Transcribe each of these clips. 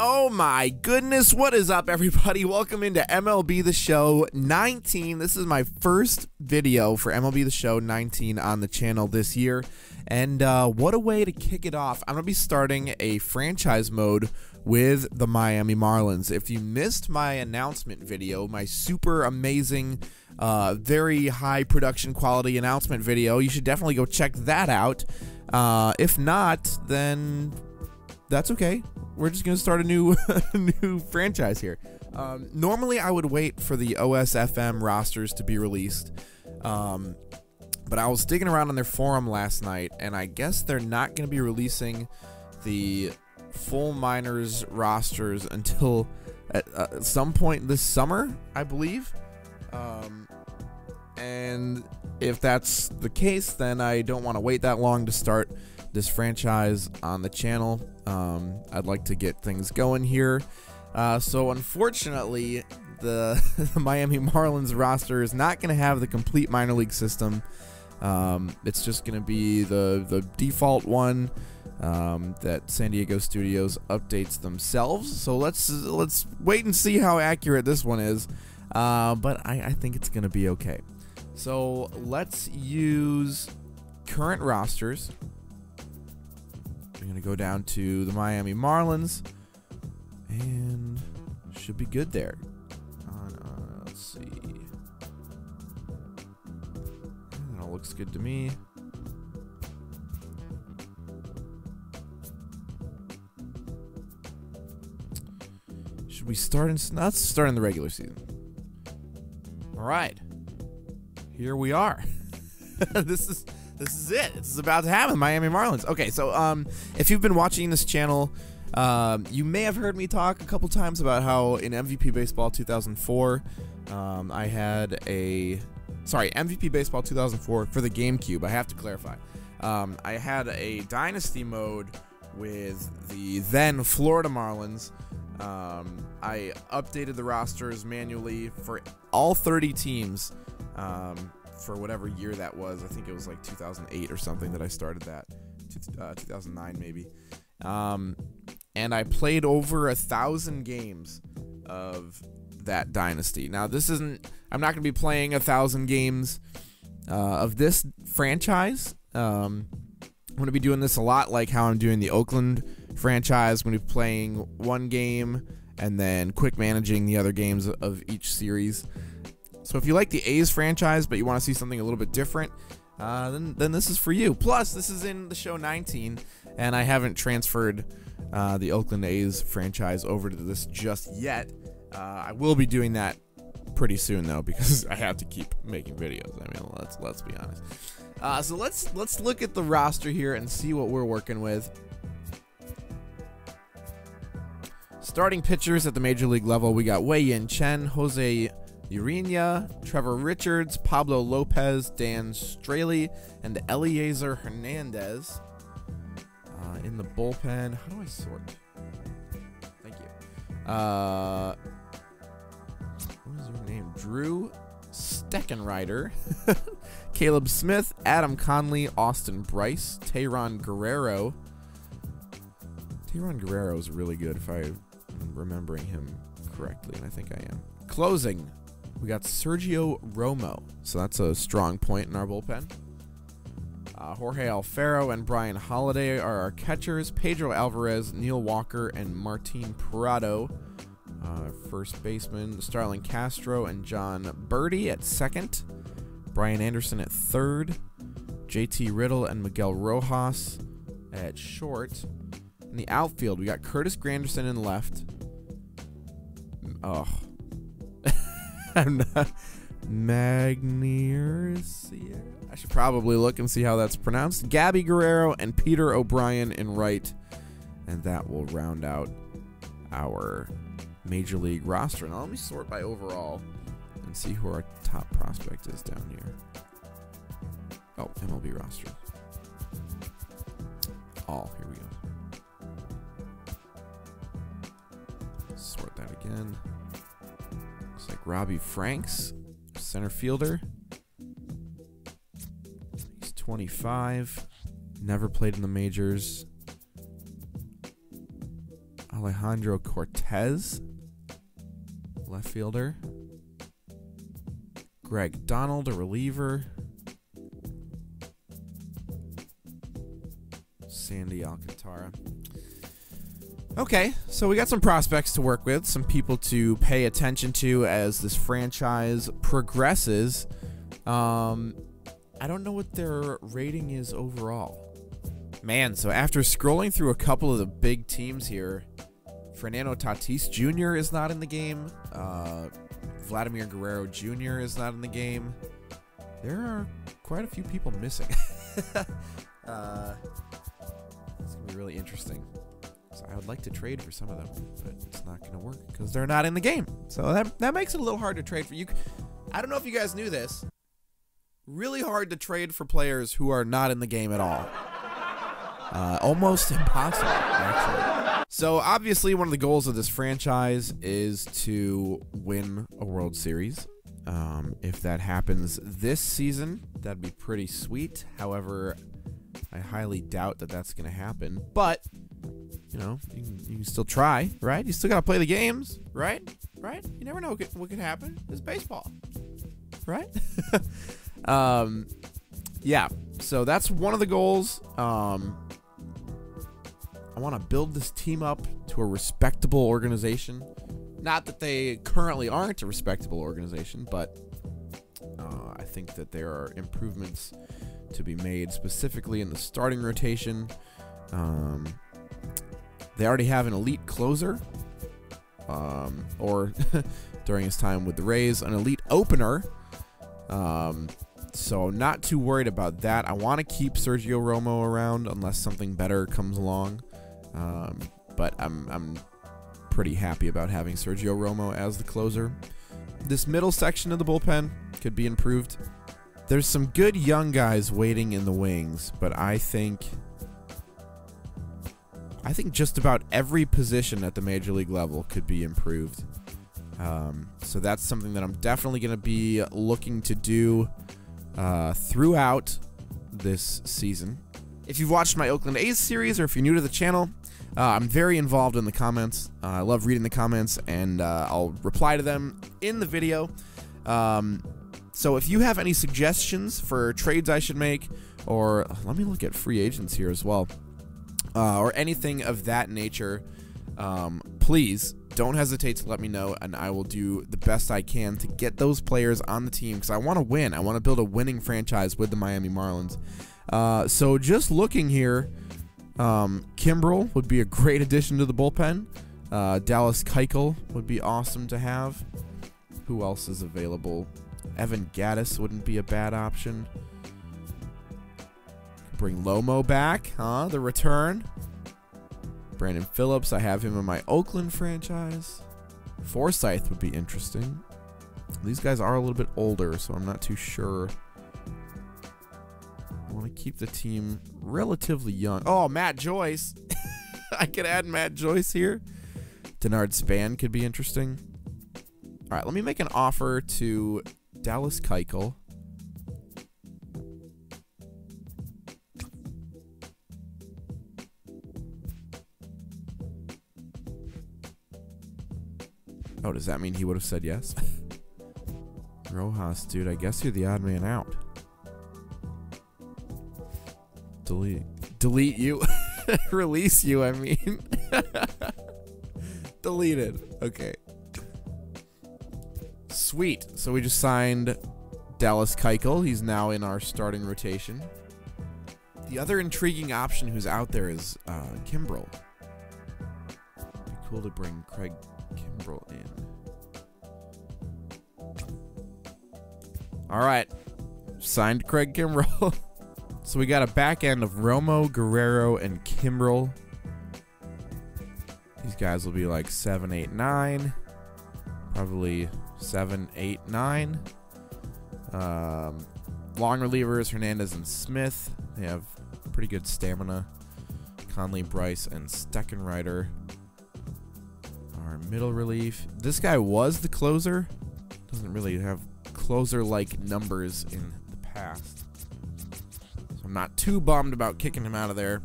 Oh my goodness, what is up everybody? Welcome into MLB The Show 19. This is my first video for MLB The Show 19 on the channel this year. And what a way to kick it off. I'm going to be starting a franchise mode with the Miami Marlins. If you missed my announcement video, my super amazing, very high production quality announcement video, you should definitely go check that out. If not, then that's okay. We're just going to start a new new franchise here. Normally, I would wait for the OSFM rosters to be released, but I was digging around on their forum last night, and I guess they're not going to be releasing the full minors rosters until at some point this summer, I believe. And if that's the case, then I don't want to wait that long to start this franchise on the channel. I'd like to get things going here. So unfortunately, the Miami Marlins roster is not going to have the complete minor league system. It's just going to be the default one that San Diego Studios updates themselves. So let's wait and see how accurate this one is. But I think it's going to be okay. So let's use current rosters. We're going to go down to the Miami Marlins, and should be good there. Let's see. That all looks good to me. Should we start in? Let's start in the regular season. All right, here we are. This is it. This is about to happen. Miami Marlins. Okay, so if you've been watching this channel, you may have heard me talk a couple times about how in MVP Baseball 2004, I had MVP Baseball 2004 for the GameCube. I have to clarify. I had a Dynasty mode with the then Florida Marlins. I updated the rosters manually for all 30 teams. For whatever year that was. I think it was like 2008 or something that I started that. 2009 maybe. And I played over 1,000 games of that dynasty. Now this isn't, I'm not going to be playing 1,000 games of this franchise. I'm going to be doing this a lot like how I'm doing the Oakland franchise. I'm going to be playing one game and then quick managing the other games of each series. So if you like the A's franchise, but you want to see something a little bit different, then this is for you. Plus, this is in the show 19, and I haven't transferred the Oakland A's franchise over to this just yet. I will be doing that pretty soon, though, because I have to keep making videos. I mean, let's be honest. So let's look at the roster here and see what we're working with. Starting pitchers at the major league level, we got Wei-Yin Chen, Jose Urena, Trevor Richards, Pablo Lopez, Dan Straley, and Eliezer Hernandez. In the bullpen, how do I sort? Thank you. What is your name? Drew Steckenrider, Caleb Smith, Adam Conley, Austin Bryce, Tayron Guerrero. Tayron Guerrero is really good if I'm remembering him correctly, and I think I am. Closing. We got Sergio Romo, so that's a strong point in our bullpen. Jorge Alfaro and Brian Holiday are our catchers. Pedro Alvarez, Neil Walker, and Martin Prado. First baseman, Starlin Castro and John Birdie at second. Brian Anderson at third. JT Riddle and Miguel Rojas at short. In the outfield, we got Curtis Granderson in left. Oh. I'm not Magnier. I should probably look and see how that's pronounced. Gabby Guerrero and Peter O'Brien in right, and that will round out our major league roster. Now let me sort by overall and see who our top prospect is down here. Oh, MLB roster. All, here we go. Sort that again. Looks like Robbie Franks, center fielder. He's 25. Never played in the majors. Alejandro Cortez, left fielder. Greg Donald, a reliever. Sandy Alcantara. Okay, so we got some prospects to work with, some people to pay attention to as this franchise progresses. I don't know what their rating is overall. Man, so after scrolling through a couple of the big teams here, Fernando Tatis Jr. is not in the game. Vladimir Guerrero Jr. is not in the game. There are quite a few people missing. It's going to be really interesting. So I would like to trade for some of them, but it's not going to work because they're not in the game. So that makes it a little hard to trade for you. I don't know if you guys knew this. Really hard to trade for players who are not in the game at all. Almost impossible, actually. So obviously one of the goals of this franchise is to win a World Series. If that happens this season, that'd be pretty sweet. However, I highly doubt that that's going to happen. But, you know, you can still try, right? You still got to play the games, right? Right? You never know what could happen. It's baseball, right? Yeah, so that's one of the goals. I want to build this team up to a respectable organization. Not that they currently aren't a respectable organization, but I think that there are improvements to be made, specifically in the starting rotation. They already have an elite closer, or during his time with the Rays, an elite opener. So not too worried about that. I want to keep Sergio Romo around unless something better comes along. But I'm pretty happy about having Sergio Romo as the closer. This middle section of the bullpen could be improved. There's some good young guys waiting in the wings, but I think just about every position at the major league level could be improved. So that's something that I'm definitely going to be looking to do throughout this season. If you've watched my Oakland A's series, or if you're new to the channel, I'm very involved in the comments. I love reading the comments, and I'll reply to them in the video. So if you have any suggestions for trades I should make, or let me look at free agents here as well, or anything of that nature, please don't hesitate to let me know, and I will do the best I can to get those players on the team, because I want to win. I want to build a winning franchise with the Miami Marlins. So just looking here, Kimbrel would be a great addition to the bullpen. Dallas Keuchel would be awesome to have. Who else is available? Evan Gattis wouldn't be a bad option. Bring Lomo back, huh? The return. Brandon Phillips, I have him in my Oakland franchise. Forsythe would be interesting. These guys are a little bit older, so I'm not too sure. I want to keep the team relatively young. Oh, Matt Joyce. I could add Matt Joyce here. Denard Span could be interesting. All right, let me make an offer to Dallas Keuchel. Oh, does that mean he would have said yes? Rojas, dude, I guess you're the odd man out. Delete you. Release you, I mean. Deleted. Okay. Sweet. So we just signed Dallas Keuchel. He's now in our starting rotation. The other intriguing option who's out there is Kimbrel. It'd be cool to bring Craig Kimbrel in. All right. Signed Craig Kimbrel. So we got a back end of Romo, Guerrero, and Kimbrel. These guys will be like 7, 8, 9. Probably 7, 8, 9. Long relievers, Hernandez and Smith. They have pretty good stamina. Conley, Bryce, and Steckenrider. Our middle relief. This guy was the closer. Doesn't really have closer-like numbers in the past. So I'm not too bummed about kicking him out of there.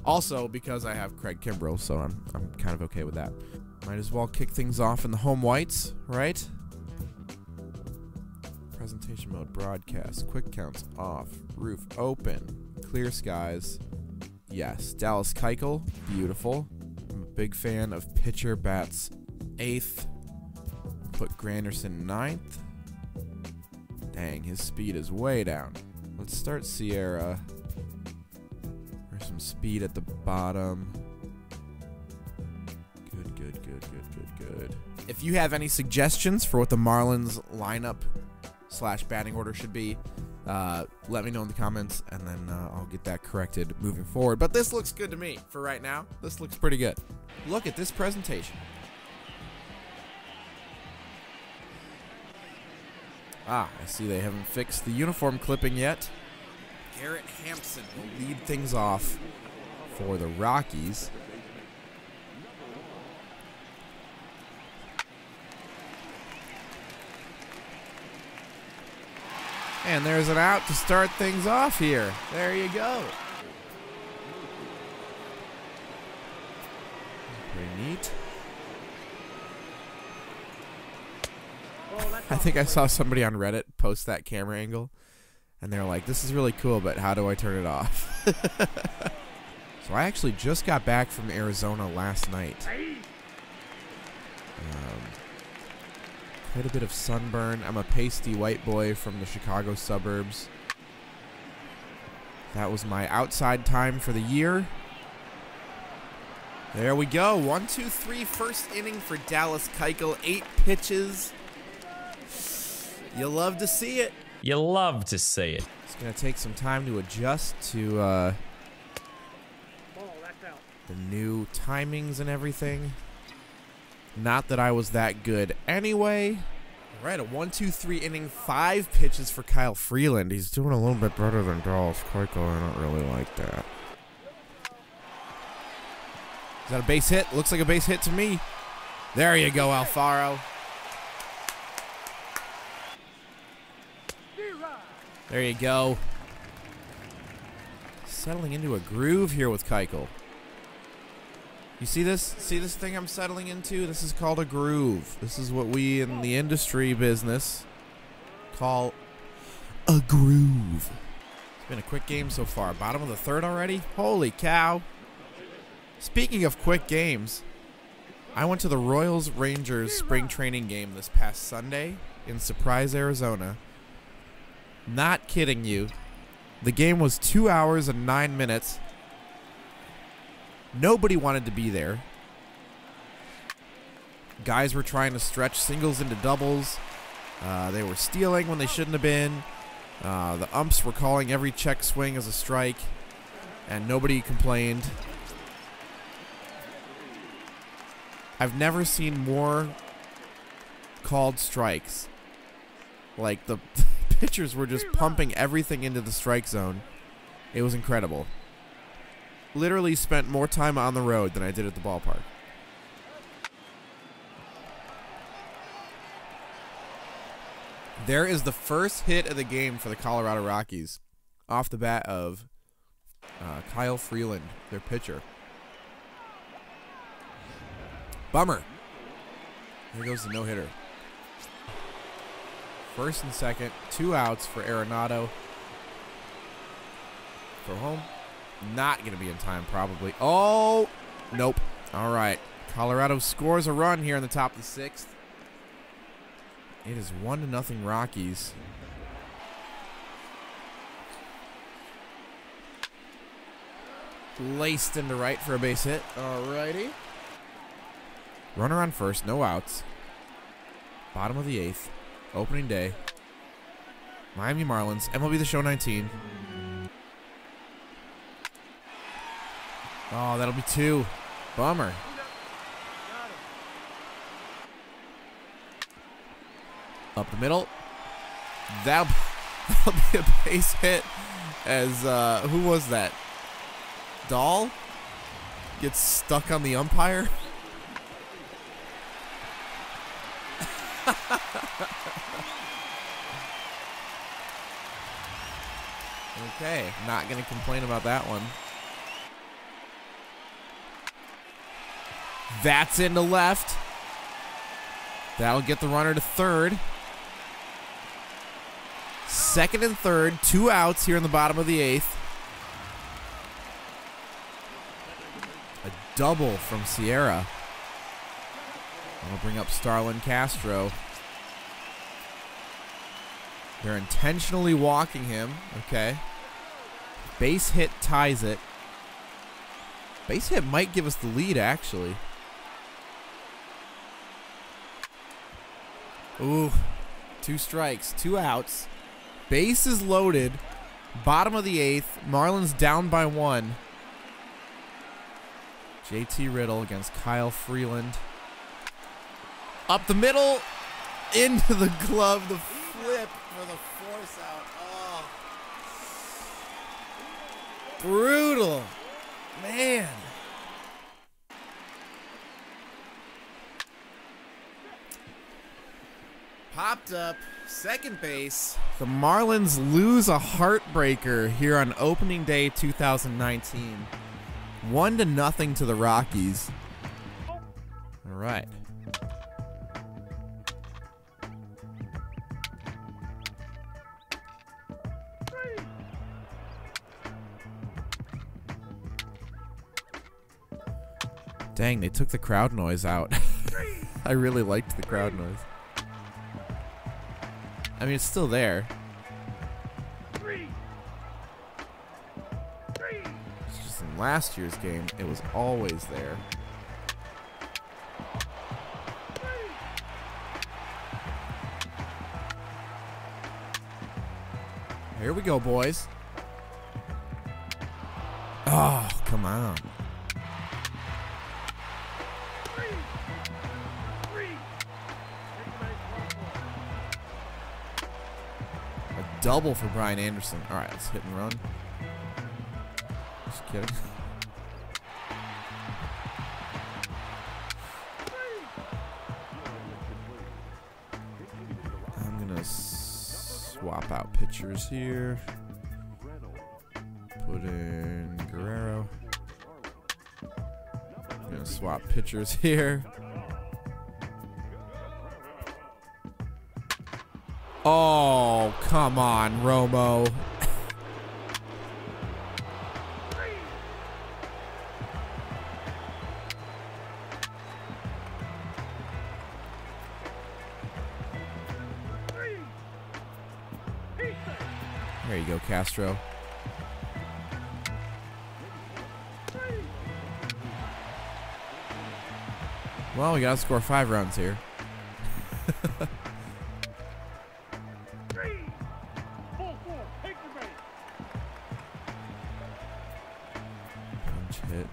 Also, because I have Craig Kimbrell, so I'm kind of okay with that. Might as well kick things off in the home whites, right? Presentation mode, broadcast, quick counts off, roof open, clear skies. Yes, Dallas Keuchel, beautiful. I'm a big fan of pitcher bats 8th. Put Granderson 9th. Dang, his speed is way down. Let's start Sierra. There's some speed at the bottom. Good. If you have any suggestions for what the Marlins lineup / batting order should be, let me know in the comments, and then I'll get that corrected moving forward. But this looks good to me for right now. This looks pretty good. Look at this presentation. I see they haven't fixed the uniform clipping yet. Garrett Hampson will lead things off for the Rockies. And there's an out to start things off here. There you go. Pretty neat. I think I saw somebody on Reddit post that camera angle, and they're like, this is really cool, but how do I turn it off? So I actually just got back from Arizona last night. Quite a bit of sunburn. I'm a pasty white boy from the Chicago suburbs. That was my outside time for the year. There we go. 1-2-3, first inning for Dallas Keuchel. 8 pitches. You love to see it. You love to see it. It's going to take some time to adjust to the new timings and everything. Not that I was that good anyway. All right, a 1-2-3 inning, 5 pitches for Kyle Freeland. He's doing a little bit better than Dallas Keuchel. I don't really like that. Is that a base hit? Looks like a base hit to me. There you go, Alfaro. There you go. Settling into a groove here with Keuchel. You see this? See this thing I'm settling into? This is called a groove. This is what we in the industry business call a groove. It's been a quick game so far. Bottom of the third already? Holy cow. Speaking of quick games, I went to the Royals-Rangers spring training game this past Sunday in Surprise, Arizona. Not kidding you. The game was 2 hours and 9 minutes. Nobody wanted to be there. Guys were trying to stretch singles into doubles. They were stealing when they shouldn't have been. The umps were calling every check swing as a strike, and nobody complained. I've never seen more called strikes. Like, the pitchers were just pumping everything into the strike zone. It was incredible. Literally spent more time on the road than I did at the ballpark. There is the first hit of the game for the Colorado Rockies off the bat of Kyle Freeland, their pitcher. Bummer. Here goes the no-hitter. First and second, 2 outs for Arenado. Throw home. Not going to be in time, probably. Oh, nope. All right. Colorado scores a run here in the top of the 6th. It is 1-0 Rockies. Laced into right for a base hit. All righty. Runner on first, no outs. Bottom of the 8th. Opening day. Miami Marlins, MLB The Show 19. Oh, that'll be 2. Bummer. Up the middle. That'll be a base hit as, who was that? Dahl gets stuck on the umpire. Okay, not going to complain about that one. That's into left. That'll get the runner to third. Second and third, 2 outs here in the bottom of the 8th. A double from Sierra. That'll bring up Starlin Castro. They're intentionally walking him. Okay. Base hit ties it. Base hit might give us the lead, actually. Ooh. 2 strikes, 2 outs. Base is loaded. Bottom of the 8th. Marlins down by 1. JT Riddle against Kyle Freeland. Up the middle. Into the glove. The flip for the force out. Oh. Brutal. Man. Popped up. Second base. The Marlins lose a heartbreaker here on opening day 2019. 1-0 to the Rockies. All right. Dang, they took the crowd noise out. I really liked the crowd noise. I mean, it's still there. It's just in last year's game, it was always there. Here we go, boys. Oh, come on. Double for Brian Anderson. All right, let's hit and run. Just kidding. I'm going to swap out pitchers here. Put in Guerrero. I'm going to swap pitchers here. Oh, come on, Romo. There you go, Castro. Well, we gotta score 5 runs here. Hit.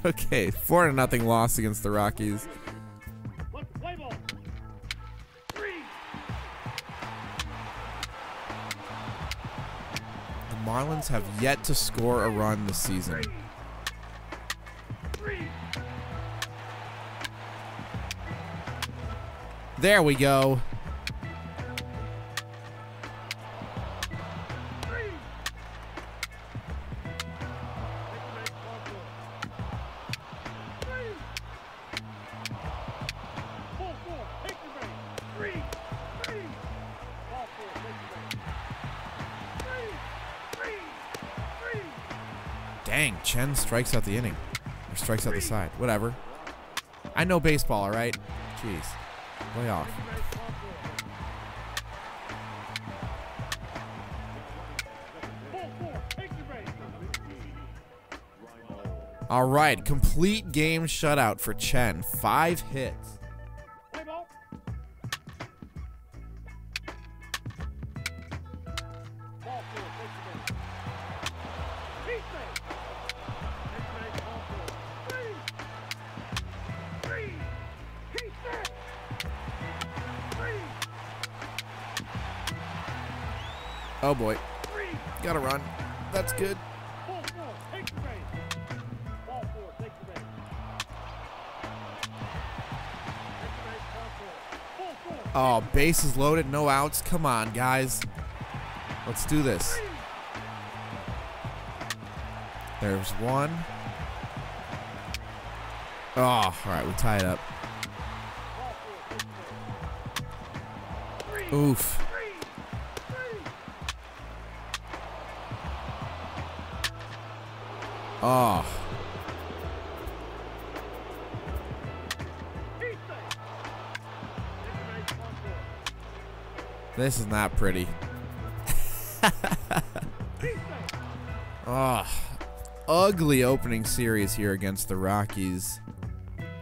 Okay, 4-0 loss against the Rockies. The Marlins have yet to score a run this season. There we go. Dang, Chen strikes out the inning. Or strikes out the side. Whatever. I know baseball, alright? Jeez. Way off. Alright, complete game shutout for Chen. 5 hits. Oh boy. Gotta run. That's good. Oh, base is loaded. No outs. Come on, guys. Let's do this. There's one. Oh, all right, we tie it up. Oof. Oh. This is not pretty. Oh. Ugly opening series here against the Rockies.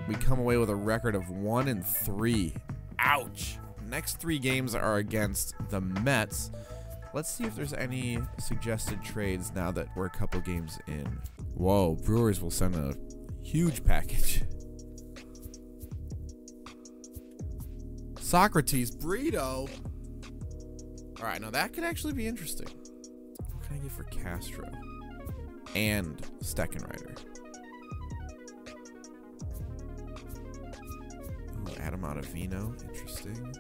We come away with a record of 1-3. Ouch. Next 3 games are against the Mets. Let's see if there's any suggested trades now that we're a couple games in. Whoa, Brewers will send a huge package. Socrates Brito. All right, now that could actually be interesting. What can I get for Castro and Steckenrider? Ooh, Adam Ottavino, interesting.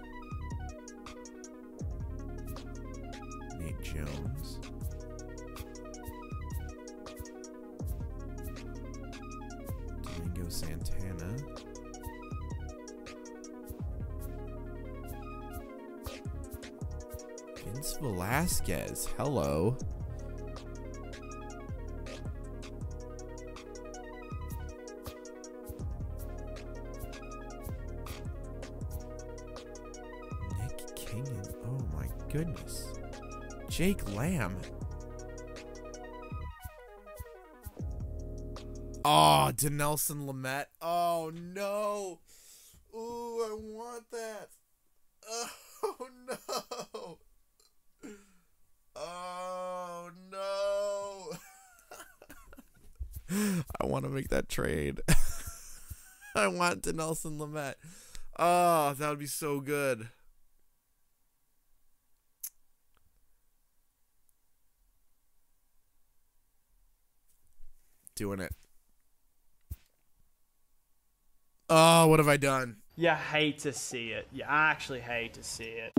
Nate Jones. Domingo Santana. Vince Velasquez. Hello. Nick Kingan. Oh my goodness. Jake Lamb. Oh, Dinelson Lamet. Oh no. Ooh, I want that. Oh no. Oh no. I want to make that trade. I want Dinelson Lamet. Oh, that would be so good. Doing it. Oh, what have I done? You hate to see it. You actually hate to see it.